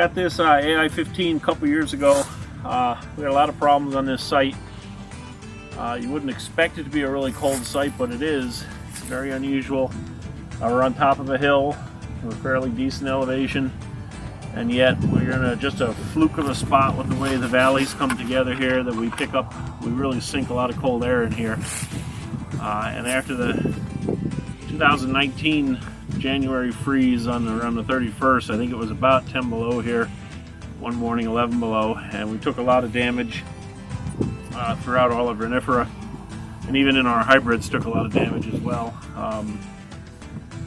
got this AI 15 a couple years ago. We had a lot of problems on this site. You wouldn't expect it to be a really cold site, but it is. It's very unusual. We're on top of a hill with fairly decent elevation, and yet we're in just a fluke of a spot with the way the valleys come together here that we pick up. We really sink a lot of cold air in here. And after the 2019 January freeze on around the 31st, I think it was about 10 below here one morning, 11 below, and we took a lot of damage throughout all of Renifera, and even in our hybrids took a lot of damage as well.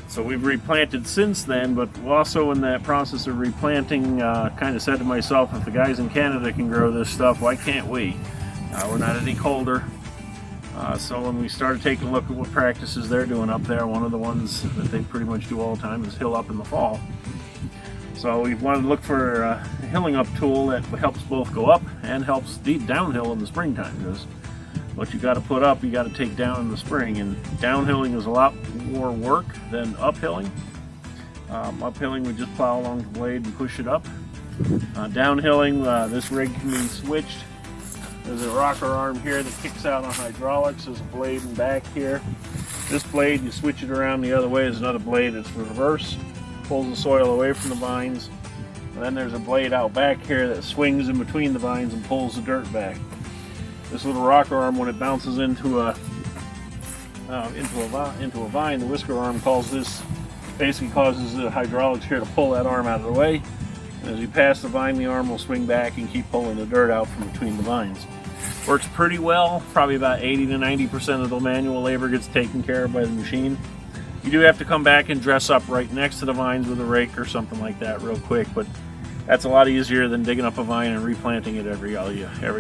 So we've replanted since then, but also in that process of replanting, kind of said to myself, if the guys in Canada can grow this stuff, why can't we? We're not any colder. So when we started taking a look at what practices they're doing up there, one of the ones that they pretty much do all the time is hill up in the fall. So we wanted to look for a hilling up tool that helps both go up and helps deep downhill in the springtime, because what you got to put up, you got to take down in the spring, and downhilling is a lot more work than uphilling. Uphilling, we just plow along the blade and push it up. Downhilling, this rig can be switched. There's a rocker arm here that kicks out on hydraulics. There's a blade in back here. This blade, you switch it around the other way. There's another blade that's reverse, pulls the soil away from the vines. And then there's a blade out back here that swings in between the vines and pulls the dirt back. This little rocker arm, when it bounces into a vine, the whisker arm basically causes the hydraulics here to pull that arm out of the way. And as you pass the vine, the arm will swing back and keep pulling the dirt out from between the vines. Works pretty well. Probably about 80 to 90% of the manual labor gets taken care of by the machine. You do have to come back and dress up right next to the vines with a rake or something like that real quick, but that's a lot easier than digging up a vine and replanting it every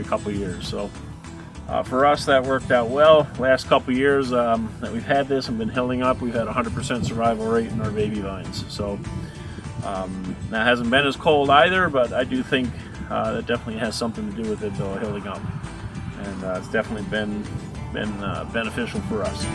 couple of years. So for us, that worked out well. Last couple of years that we've had this and been hilling up, we've had 100% survival rate in our baby vines. So that hasn't been as cold either, but I do think that definitely has something to do with it, though, hilling up. And it's definitely been beneficial for us.